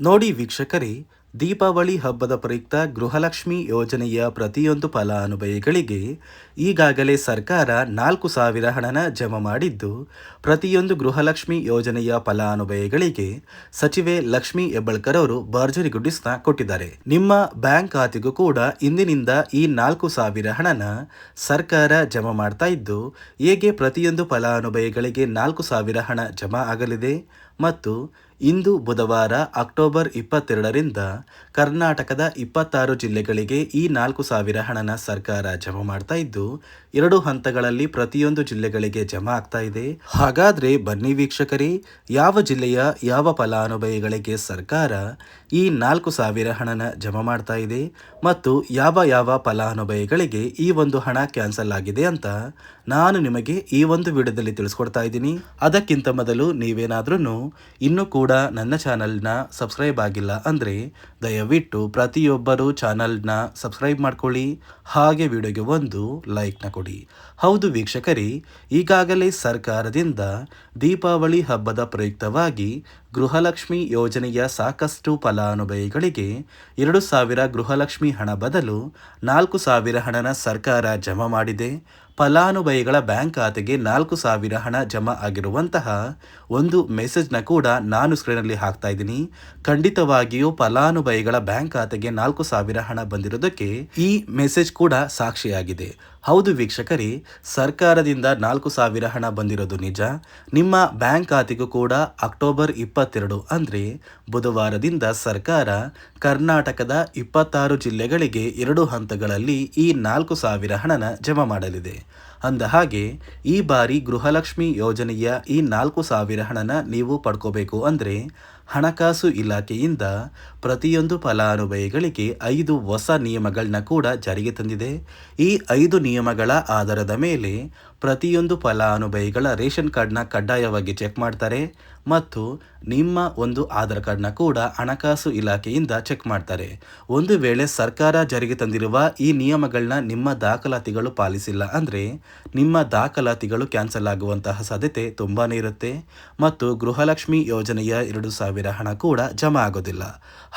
ನೋಡಿ ವೀಕ್ಷಕರೇ, ದೀಪಾವಳಿ ಹಬ್ಬದ ಪ್ರಯುಕ್ತ ಗೃಹಲಕ್ಷ್ಮಿ ಯೋಜನೆಯ ಪ್ರತಿಯೊಂದು ಫಲಾನುಭವಿಗಳಿಗೆ ಈಗಾಗಲೇ ಸರ್ಕಾರ 4,000 ಹಣನ ಜಮಾ ಮಾಡಿದ್ದು, ಪ್ರತಿಯೊಂದು ಗೃಹಲಕ್ಷ್ಮಿ ಯೋಜನೆಯ ಫಲಾನುಭವಿಗಳಿಗೆ ಸಚಿವೆ ಲಕ್ಷ್ಮಿ ಹೆಬ್ಬಾಳ್ಕರ್ ಅವರು ಭರ್ಜರಿ ಗುಡ್ಡಿಸ್ನ ಕೊಟ್ಟಿದ್ದಾರೆ. ನಿಮ್ಮ ಬ್ಯಾಂಕ್ ಖಾತೆಗೂ ಕೂಡ ಇಂದಿನಿಂದ ಈ 4,000 ಹಣನ ಸರ್ಕಾರ ಜಮಾ ಮಾಡ್ತಾ ಇದ್ದು, ಹೇಗೆ ಪ್ರತಿಯೊಂದು ಫಲಾನುಭವಿಗಳಿಗೆ 4,000 ಹಣ ಜಮಾ ಆಗಲಿದೆ ಮತ್ತು ಇಂದು ಬುಧವಾರ ಅಕ್ಟೋಬರ್ 22ರಿಂದ ಕರ್ನಾಟಕದ 26 ಜಿಲ್ಲೆಗಳಿಗೆ ಈ 4,000 ಹಣನ ಸರ್ಕಾರ ಜಮಾ ಮಾಡ್ತಾ ಇದ್ದು, 2 ಹಂತಗಳಲ್ಲಿ ಪ್ರತಿಯೊಂದು ಜಿಲ್ಲೆಗಳಿಗೆ ಜಮಾ ಆಗ್ತಾ ಇದೆ. ಹಾಗಾದ್ರೆ ಬನ್ನಿ ವೀಕ್ಷಕರೇ, ಯಾವ ಜಿಲ್ಲೆಯ ಯಾವ ಫಲಾನುಭವಿಗಳಿಗೆ ಸರ್ಕಾರ ಈ 4,000 ಹಣನ ಜಮಾ ಮಾಡ್ತಾ ಇದೆ ಮತ್ತು ಯಾವ ಯಾವ ಫಲಾನುಭವಿಗಳಿಗೆ ಈ ಒಂದು ಹಣ ಕ್ಯಾನ್ಸಲ್ ಆಗಿದೆ ಅಂತ ನಾನು ನಿಮಗೆ ಈ ಒಂದು ವಿಡಿಯೋದಲ್ಲಿ ತಿಳಿಸ್ಕೊಡ್ತಾ ಇದ್ದೀನಿ. ಅದಕ್ಕಿಂತ ಮೊದಲು ನೀವೇನಾದ್ರೂ ಇನ್ನೂ ಕೂಡ ನನ್ನ ಚಾನಲ್ನ ಸಬ್ಸ್ಕ್ರೈಬ್ ಆಗಿಲ್ಲ ಅಂದರೆ ದಯವಿಟ್ಟು ಪ್ರತಿಯೊಬ್ಬರು ಚಾನಲ್ನ ಸಬ್ಸ್ಕ್ರೈಬ್ ಮಾಡ್ಕೊಳ್ಳಿ, ಹಾಗೆ ವಿಡಿಯೋಗೆ ಒಂದು ಲೈಕ್ನ ಕೊಡಿ. ಹೌದು ವೀಕ್ಷಕರೇ, ಈಗಾಗಲೇ ಸರ್ಕಾರದಿಂದ ದೀಪಾವಳಿ ಹಬ್ಬದ ಪ್ರಯುಕ್ತವಾಗಿ ಗೃಹಲಕ್ಷ್ಮಿ ಯೋಜನೆಯ ಸಾಕಷ್ಟು ಫಲಾನುಭವಿಗಳಿಗೆ 2,000 ಗೃಹಲಕ್ಷ್ಮಿ ಹಣ ಬದಲು 4,000 ಹಣನ ಸರ್ಕಾರ ಜಮಾ ಮಾಡಿದೆ. ಫಲಾನುಭವಿಗಳ ಬ್ಯಾಂಕ್ ಖಾತೆಗೆ 4,000 ಹಣ ಜಮಾ ಆಗಿರುವಂತಹ ಒಂದು ಮೆಸೇಜ್ನ ಕೂಡ ನಾನು ಸ್ಕ್ರೀನಲ್ಲಿ ಹಾಕ್ತಾ ಇದ್ದೀನಿ. ಖಂಡಿತವಾಗಿಯೂ ಫಲಾನುಭವಿಗಳ ಬ್ಯಾಂಕ್ ಖಾತೆಗೆ 4,000 ಹಣ ಬಂದಿರೋದಕ್ಕೆ ಈ ಮೆಸೇಜ್ ಕೂಡ ಸಾಕ್ಷಿಯಾಗಿದೆ. ಹೌದು ವೀಕ್ಷಕರೇ, ಸರ್ಕಾರದಿಂದ 4,000 ಹಣ ಬಂದಿರೋದು ನಿಜ. ನಿಮ್ಮ ಬ್ಯಾಂಕ್ ಖಾತೆಗೂ ಕೂಡ ಅಕ್ಟೋಬರ್ 22 ಅಂದರೆ ಬುಧವಾರದಿಂದ ಸರ್ಕಾರ ಕರ್ನಾಟಕದ 26 ಜಿಲ್ಲೆಗಳಿಗೆ 2 ಹಂತಗಳಲ್ಲಿ ಈ 4,000 ಹಣನ ಜಮಾ ಮಾಡಲಿದೆ. ಅಂದ ಹಾಗೆ ಈ ಬಾರಿ ಗೃಹಲಕ್ಷ್ಮಿ ಯೋಜನೆಯ ಈ 4,000 ಹಣನ ನೀವು ಪಡ್ಕೋಬೇಕು ಅಂದರೆ ಹಣಕಾಸು ಇಲಾಖೆಯಿಂದ ಪ್ರತಿಯೊಂದು ಫಲಾನುಭವಿಗಳಿಗೆ 5 ಹೊಸ ನಿಯಮಗಳನ್ನ ಕೂಡ ಜಾರಿಗೆ ತಂದಿದೆ. ಈ 5 ನಿಯಮಗಳ ಆಧಾರದ ಮೇಲೆ ಪ್ರತಿಯೊಂದು ಫಲಾನುಭವಿಗಳ ರೇಷನ್ ಕಾರ್ಡ್ನ ಕಡ್ಡಾಯವಾಗಿ ಚೆಕ್ ಮಾಡ್ತಾರೆ ಮತ್ತು ನಿಮ್ಮ ಒಂದು ಆಧಾರ್ ಕಾರ್ಡ್ನ ಕೂಡ ಹಣಕಾಸು ಇಲಾಖೆಯಿಂದ ಚೆಕ್ ಮಾಡ್ತಾರೆ. ಒಂದು ವೇಳೆ ಸರ್ಕಾರ ಜಾರಿಗೆ ತಂದಿರುವ ಈ ನಿಯಮಗಳನ್ನ ನಿಮ್ಮ ದಾಖಲಾತಿಗಳು ಪಾಲಿಸಿಲ್ಲ ಅಂದರೆ ನಿಮ್ಮ ದಾಖಲಾತಿಗಳು ಕ್ಯಾನ್ಸಲ್ ಆಗುವಂತಹ ಸಾಧ್ಯತೆ ತುಂಬಾನೇ ಇರುತ್ತೆ ಮತ್ತು ಗೃಹಲಕ್ಷ್ಮಿ ಯೋಜನೆಯ 2,000 ಹಣ ಕೂಡ ಜಮಾ ಆಗೋದಿಲ್ಲ.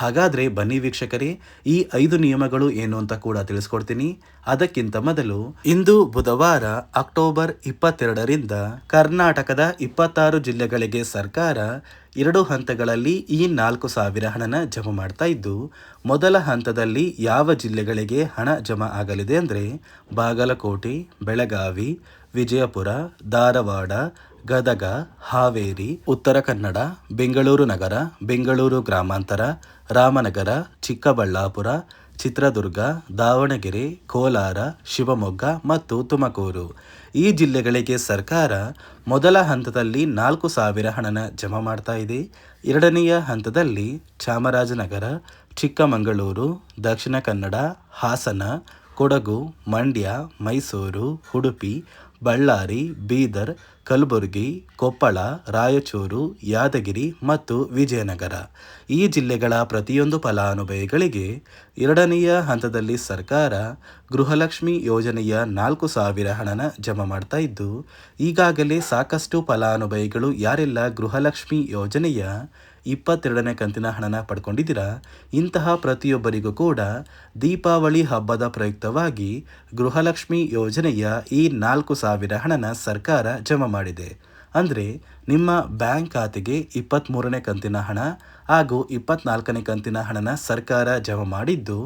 ಹಾಗಾದರೆ ಬನ್ನಿ ವೀಕ್ಷಕರೇ, ಈ 5 ನಿಯಮಗಳು ಏನು ಅಂತ ಕೂಡ ತಿಳಿಸ್ಕೊಡ್ತೀನಿ. ಅದಕ್ಕಿಂತ ಮೊದಲು ಇಂದು ಬುಧವಾರ ಅಕ್ಟೋಬರ್ 22ರಿಂದ ಕರ್ನಾಟಕದ 26 ಜಿಲ್ಲೆಗಳಿಗೆ ಸರ್ಕಾರ 2 ಹಂತಗಳಲ್ಲಿ ಈ 4,000 ಹಣನ ಜಮಾ ಮಾಡ್ತಾ ಇದ್ದು, ಮೊದಲ ಹಂತದಲ್ಲಿ ಯಾವ ಜಿಲ್ಲೆಗಳಿಗೆ ಹಣ ಜಮಾ ಆಗಲಿದೆ ಅಂದರೆ ಬಾಗಲಕೋಟೆ, ಬೆಳಗಾವಿ, ವಿಜಯಪುರ, ಧಾರವಾಡ, ಗದಗ, ಹಾವೇರಿ, ಉತ್ತರ ಕನ್ನಡ, ಬೆಂಗಳೂರು ನಗರ, ಬೆಂಗಳೂರು ಗ್ರಾಮಾಂತರ, ರಾಮನಗರ, ಚಿಕ್ಕಬಳ್ಳಾಪುರ, ಚಿತ್ರದುರ್ಗ, ದಾವಣಗೆರೆ, ಕೋಲಾರ, ಶಿವಮೊಗ್ಗ ಮತ್ತು ತುಮಕೂರು ಈ ಜಿಲ್ಲೆಗಳಿಗೆ ಸರ್ಕಾರ ಮೊದಲ ಹಂತದಲ್ಲಿ 4,000 ಹಣನ ಜಮಾ ಮಾಡ್ತಾ ಇದೆ. ಎರಡನೆಯ ಹಂತದಲ್ಲಿ ಚಾಮರಾಜನಗರ, ಚಿಕ್ಕಮಗಳೂರು, ದಕ್ಷಿಣ ಕನ್ನಡ, ಹಾಸನ, ಕೊಡಗು, ಮಂಡ್ಯ, ಮೈಸೂರು, ಉಡುಪಿ, ಬಳ್ಳಾರಿ, ಬೀದರ್, ಕಲಬುರಗಿ, ಕೊಪ್ಪಳ, ರಾಯಚೂರು, ಯಾದಗಿರಿ ಮತ್ತು ವಿಜಯನಗರ ಈ ಜಿಲ್ಲೆಗಳ ಪ್ರತಿಯೊಂದು ಫಲಾನುಭವಿಗಳಿಗೆ ಎರಡನೆಯ ಹಂತದಲ್ಲಿ ಸರ್ಕಾರ ಗೃಹಲಕ್ಷ್ಮಿ ಯೋಜನೆಯ 4,000 ಹಣನ ಜಮಾ ಮಾಡ್ತಾ ಇದ್ದು, ಈಗಾಗಲೇ ಸಾಕಷ್ಟು ಫಲಾನುಭವಿಗಳು ಯಾರೆಲ್ಲ ಗೃಹಲಕ್ಷ್ಮಿ ಯೋಜನೆಯ 22ನೇ ಕಂತಿನ ಹಣನ ಪಡ್ಕೊಂಡಿದ್ದೀರಾ, ಇಂತಹ ಪ್ರತಿಯೊಬ್ಬರಿಗೂ ಕೂಡ ದೀಪಾವಳಿ ಹಬ್ಬದ ಪ್ರಯುಕ್ತವಾಗಿ ಗೃಹಲಕ್ಷ್ಮಿ ಯೋಜನೆಯ ಈ 4,000 ಹಣನ ಸರ್ಕಾರ ಜಮಾ ಮಾಡಿದೆ. ಅಂದರೆ ನಿಮ್ಮ ಬ್ಯಾಂಕ್ ಖಾತೆಗೆ 23ನೇ ಕಂತಿನ ಹಣ ಹಾಗೂ 24ನೇ ಕಂತಿನ ಹಣನ ಸರ್ಕಾರ ಜಮಾ ಮಾಡಿದ್ದು,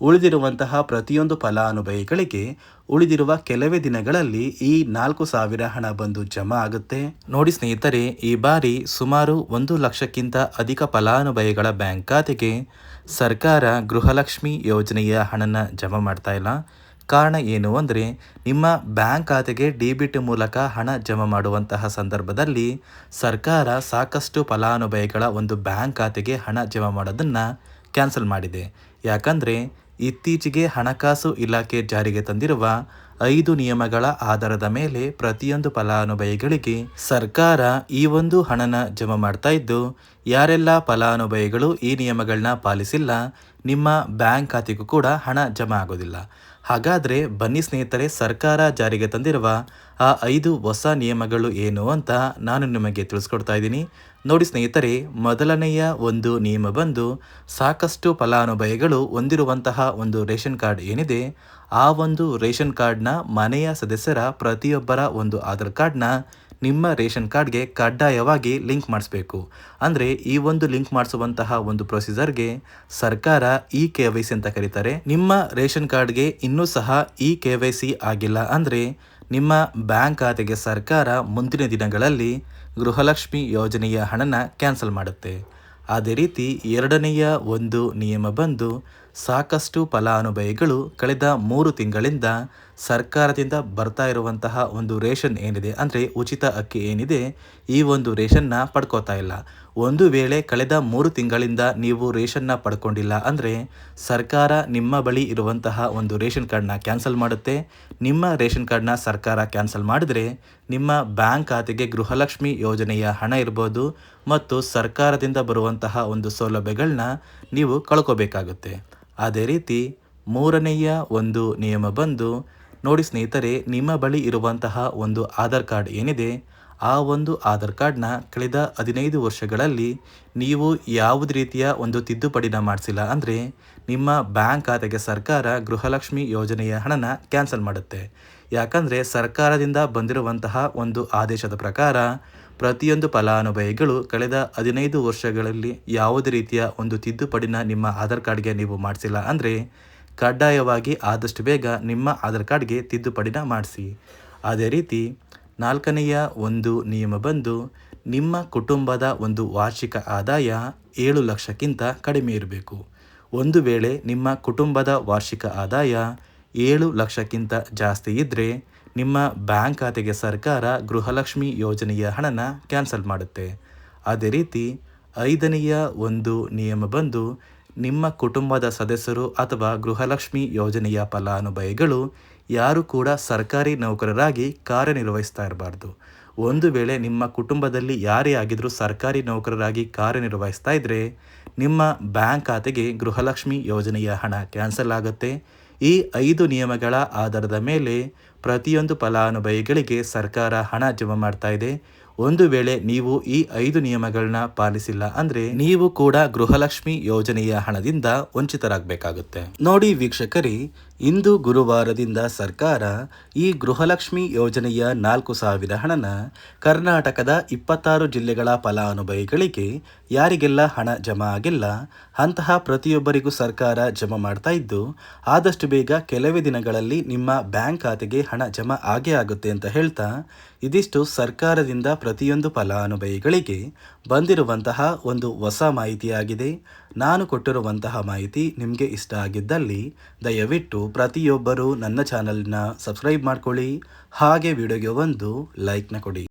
ಉಳಿದಿರುವಂತಹ ಪ್ರತಿಯೊಂದು ಫಲಾನುಭವಿಗಳಿಗೆ ಉಳಿದಿರುವ ಕೆಲವೇ ದಿನಗಳಲ್ಲಿ ಈ 4,000 ಹಣ ಬಂದು ಜಮಾ ಆಗುತ್ತೆ. ನೋಡಿ ಸ್ನೇಹಿತರೆ, ಈ ಬಾರಿ ಸುಮಾರು 1 ಲಕ್ಷಕ್ಕಿಂತ ಅಧಿಕ ಫಲಾನುಭವಿಗಳ ಬ್ಯಾಂಕ್ ಖಾತೆಗೆ ಸರ್ಕಾರ ಗೃಹಲಕ್ಷ್ಮಿ ಯೋಜನೆಯ ಹಣನ ಜಮಾ ಮಾಡ್ತಾ ಇಲ್ಲ. ಕಾರಣ ಏನು ಅಂದರೆ ನಿಮ್ಮ ಬ್ಯಾಂಕ್ ಖಾತೆಗೆ ಡೆಬಿಟ್ ಮೂಲಕ ಹಣ ಜಮಾ ಮಾಡುವಂತಹ ಸಂದರ್ಭದಲ್ಲಿ ಸರ್ಕಾರ ಸಾಕಷ್ಟು ಫಲಾನುಭವಿಗಳ ಒಂದು ಬ್ಯಾಂಕ್ ಖಾತೆಗೆ ಹಣ ಜಮಾ ಮಾಡೋದನ್ನು ಕ್ಯಾನ್ಸಲ್ ಮಾಡಿದೆ. ಯಾಕಂದರೆ ಇತ್ತೀಚೆಗೆ ಹಣಕಾಸು ಇಲಾಖೆ ಜಾರಿಗೆ ತಂದಿರುವ 5 ನಿಯಮಗಳ ಆಧಾರದ ಮೇಲೆ ಪ್ರತಿಯೊಂದು ಫಲಾನುಭವಿಗಳಿಗೆ ಸರ್ಕಾರ ಈ ಒಂದು ಹಣನ ಜಮಾ ಮಾಡ್ತಾ ಇದ್ದು, ಯಾರೆಲ್ಲ ಫಲಾನುಭವಿಗಳು ಈ ನಿಯಮಗಳನ್ನ ಪಾಲಿಸಿಲ್ಲ ನಿಮ್ಮ ಬ್ಯಾಂಕ್ ಖಾತೆಗೂ ಕೂಡ ಹಣ ಜಮಾ ಆಗೋದಿಲ್ಲ. ಹಾಗಾದರೆ ಬನ್ನಿ ಸ್ನೇಹಿತರೆ, ಸರ್ಕಾರ ಜಾರಿಗೆ ತಂದಿರುವ ಆ 5 ಹೊಸ ನಿಯಮಗಳು ಏನು ಅಂತ ನಾನು ನಿಮಗೆ ತಿಳಿಸ್ಕೊಡ್ತಾ ಇದ್ದೀನಿ. ನೋಡಿ ಸ್ನೇಹಿತರೆ, ಮೊದಲನೆಯ ಒಂದು ನಿಯಮ ಬಂದು ಸಾಕಷ್ಟು ಫಲಾನುಭವಿಗಳು ಹೊಂದಿರುವಂತಹ ಒಂದು ರೇಷನ್ ಕಾರ್ಡ್ ಏನಿದೆ, ಆ ಒಂದು ರೇಷನ್ ಕಾರ್ಡ್ನ ಮನೆಯ ಸದಸ್ಯರ ಪ್ರತಿಯೊಬ್ಬರ ಒಂದು ಆಧಾರ್ ಕಾರ್ಡ್ನ ನಿಮ್ಮ ರೇಷನ್ ಕಾರ್ಡ್ಗೆ ಕಡ್ಡಾಯವಾಗಿ ಲಿಂಕ್ ಮಾಡಿಸ್ಬೇಕು. ಅಂದರೆ ಈ ಒಂದು ಲಿಂಕ್ ಮಾಡಿಸುವಂತಹ ಒಂದು ಪ್ರೊಸೀಜರ್ಗೆ ಸರ್ಕಾರ KYC ಅಂತ ಕರೀತಾರೆ. ನಿಮ್ಮ ರೇಷನ್ ಕಾರ್ಡ್ಗೆ ಇನ್ನೂ ಸಹ KYC ಆಗಿಲ್ಲ ಅಂದರೆ ನಿಮ್ಮ ಬ್ಯಾಂಕ್ ಖಾತೆಗೆ ಸರ್ಕಾರ ಮುಂದಿನ ದಿನಗಳಲ್ಲಿ ಗೃಹಲಕ್ಷ್ಮಿ ಯೋಜನೆಯ ಹಣನ ಕ್ಯಾನ್ಸಲ್ ಮಾಡುತ್ತೆ. ಅದೇ ರೀತಿ ಎರಡನೆಯ ಒಂದು ನಿಯಮ ಬಂದು ಸಾಕಷ್ಟು ಫಲಾನುಭವಿಗಳು ಕಳೆದ 3 ತಿಂಗಳಿಂದ ಸರ್ಕಾರದಿಂದ ಬರ್ತಾ ಇರುವಂತಹ ಒಂದು ರೇಷನ್ ಏನಿದೆ, ಅಂದರೆ ಉಚಿತ ಅಕ್ಕಿ ಏನಿದೆ, ಈ ಒಂದು ರೇಷನ್ನ ಪಡ್ಕೋತಾ ಇಲ್ಲ. ಒಂದು ವೇಳೆ ಕಳೆದ 3 ತಿಂಗಳಿಂದ ನೀವು ರೇಷನ್ನ ಪಡ್ಕೊಂಡಿಲ್ಲ ಅಂದರೆ ಸರ್ಕಾರ ನಿಮ್ಮ ಬಳಿ ಇರುವಂತಹ ಒಂದು ರೇಷನ್ ಕಾರ್ಡ್ನ ಕ್ಯಾನ್ಸಲ್ ಮಾಡುತ್ತೆ. ನಿಮ್ಮ ರೇಷನ್ ಕಾರ್ಡ್ನ ಸರ್ಕಾರ ಕ್ಯಾನ್ಸಲ್ ಮಾಡಿದರೆ ನಿಮ್ಮ ಬ್ಯಾಂಕ್ ಖಾತೆಗೆ ಗೃಹಲಕ್ಷ್ಮಿ ಯೋಜನೆಯ ಹಣ ಇರ್ಬೋದು ಮತ್ತು ಸರ್ಕಾರದಿಂದ ಬರುವಂತಹ ಒಂದು ಸೌಲಭ್ಯಗಳನ್ನ ನೀವು ಕಳ್ಕೋಬೇಕಾಗುತ್ತೆ. ಅದೇ ರೀತಿ ಮೂರನೆಯ ಒಂದು ನಿಯಮ ಬಂದು ನೋಡಿ ಸ್ನೇಹಿತರೆ, ನಿಮ್ಮ ಬಳಿ ಇರುವಂತಹ ಒಂದು ಆಧಾರ್ ಕಾರ್ಡ್ ಏನಿದೆ, ಆ ಒಂದು ಆಧಾರ್ ಕಾರ್ಡ್ನ ಕಳೆದ 15 ವರ್ಷಗಳಲ್ಲಿ ನೀವು ಯಾವುದೇ ರೀತಿಯ ಒಂದು ತಿದ್ದುಪಡಿನ ಮಾಡಿಸಿಲ್ಲ ಅಂದರೆ ನಿಮ್ಮ ಬ್ಯಾಂಕ್ ಖಾತೆಗೆ ಸರ್ಕಾರ ಗೃಹಲಕ್ಷ್ಮಿ ಯೋಜನೆಯ ಹಣನ ಕ್ಯಾನ್ಸಲ್ ಮಾಡುತ್ತೆ. ಯಾಕಂದರೆ ಸರ್ಕಾರದಿಂದ ಬಂದಿರುವಂತಹ ಒಂದು ಆದೇಶದ ಪ್ರಕಾರ ಪ್ರತಿಯೊಂದು ಫಲಾನುಭವಿಗಳು ಕಳೆದ 15 ವರ್ಷಗಳಲ್ಲಿ ಯಾವುದೇ ರೀತಿಯ ಒಂದು ತಿದ್ದುಪಡಿನ ನಿಮ್ಮ ಆಧಾರ್ ಕಾರ್ಡ್ಗೆ ನೀವು ಮಾಡಿಸಿಲ್ಲ ಅಂದರೆ ಕಡ್ಡಾಯವಾಗಿ ಆದಷ್ಟು ಬೇಗ ನಿಮ್ಮ ಆಧಾರ್ ಕಾರ್ಡ್ಗೆ ತಿದ್ದುಪಡಿನ ಮಾಡಿಸಿ. ಅದೇ ರೀತಿ ನಾಲ್ಕನೆಯ ಒಂದು ನಿಯಮ ಬಂದು ನಿಮ್ಮ ಕುಟುಂಬದ ಒಂದು ವಾರ್ಷಿಕ ಆದಾಯ 7 ಲಕ್ಷಕ್ಕಿಂತ ಕಡಿಮೆ ಇರಬೇಕು. ಒಂದು ವೇಳೆ ನಿಮ್ಮ ಕುಟುಂಬದ ವಾರ್ಷಿಕ ಆದಾಯ 7 ಲಕ್ಷಕ್ಕಿಂತ ಜಾಸ್ತಿ ಇದ್ದರೆ ನಿಮ್ಮ ಬ್ಯಾಂಕ್ ಖಾತೆಗೆ ಸರ್ಕಾರ ಗೃಹಲಕ್ಷ್ಮಿ ಯೋಜನೆಯ ಹಣನ ಕ್ಯಾನ್ಸಲ್ ಮಾಡುತ್ತೆ. ಅದೇ ರೀತಿ ಐದನೆಯ ಒಂದು ನಿಯಮ ಬಂದು ನಿಮ್ಮ ಕುಟುಂಬದ ಸದಸ್ಯರು ಅಥವಾ ಗೃಹಲಕ್ಷ್ಮಿ ಯೋಜನೆಯ ಫಲಾನುಭವಿಗಳು ಯಾರು ಕೂಡ ಸರ್ಕಾರಿ ನೌಕರರಾಗಿ ಕಾರ್ಯನಿರ್ವಹಿಸ್ತಾ ಇರಬಾರ್ದು. ಒಂದು ವೇಳೆ ನಿಮ್ಮ ಕುಟುಂಬದಲ್ಲಿ ಯಾರೇ ಆಗಿದ್ರೂ ಸರ್ಕಾರಿ ನೌಕರರಾಗಿ ಕಾರ್ಯನಿರ್ವಹಿಸ್ತಾ ಇದ್ದರೆ ನಿಮ್ಮ ಬ್ಯಾಂಕ್ ಖಾತೆಗೆ ಗೃಹಲಕ್ಷ್ಮಿ ಯೋಜನೆಯ ಹಣ ಕ್ಯಾನ್ಸಲ್ ಆಗುತ್ತೆ. ಈ 5 ನಿಯಮಗಳ ಆಧಾರದ ಮೇಲೆ ಪ್ರತಿಯೊಂದು ಫಲಾನುಭವಿಗಳಿಗೆ ಸರ್ಕಾರ ಹಣ ಜಮಾ ಮಾಡ್ತಾ ಇದೆ. ಒಂದು ವೇಳೆ ನೀವು ಈ 5 ನಿಯಮಗಳನ್ನ ಪಾಲಿಸಿಲ್ಲ ಅಂದರೆ ನೀವು ಕೂಡ ಗೃಹಲಕ್ಷ್ಮಿ ಯೋಜನೆಯ ಹಣದಿಂದ ವಂಚಿತರಾಗಬೇಕಾಗುತ್ತೆ. ನೋಡಿ ವೀಕ್ಷಕರೇ, ಇಂದು ಗುರುವಾರದಿಂದ ಸರ್ಕಾರ ಈ ಗೃಹಲಕ್ಷ್ಮಿ ಯೋಜನೆಯ 4,000 ಹಣನ ಕರ್ನಾಟಕದ 26 ಜಿಲ್ಲೆಗಳ ಫಲಾನುಭವಿಗಳಿಗೆ ಯಾರಿಗೆಲ್ಲ ಹಣ ಜಮಾ ಆಗಿಲ್ಲ ಅಂತಹ ಪ್ರತಿಯೊಬ್ಬರಿಗೂ ಸರ್ಕಾರ ಜಮಾ ಮಾಡ್ತಾ ಇದ್ದು, ಆದಷ್ಟು ಬೇಗ ಕೆಲವೇ ದಿನಗಳಲ್ಲಿ ನಿಮ್ಮ ಬ್ಯಾಂಕ್ ಖಾತೆಗೆ ಹಣ ಜಮಾ ಆಗೇ ಆಗುತ್ತೆ ಅಂತ ಹೇಳ್ತಾ, ಇದಿಷ್ಟು ಸರ್ಕಾರದಿಂದ ಪ್ರತಿಯೊಂದು ಫಲಾನುಭವಿಗಳಿಗೆ ಬಂದಿರುವಂತಹ ಒಂದು ಹೊಸ ಮಾಹಿತಿಯಾಗಿದೆ. ನಾನು ಕೊಟ್ಟಿರುವಂತಹ ಮಾಹಿತಿ ನಿಮಗೆ ಇಷ್ಟ ಆಗಿದ್ದಲ್ಲಿ ದಯವಿಟ್ಟು ಪ್ರತಿಯೊಬ್ಬರು ನನ್ನ ಚಾನಲ್ನ ಸಬ್ಸ್ಕ್ರೈಬ್ ಮಾಡ್ಕೊಳ್ಳಿ, ಹಾಗೆ ವಿಡಿಯೋಗೆ ಒಂದು ಲೈಕ್ನ ಕೊಡಿ.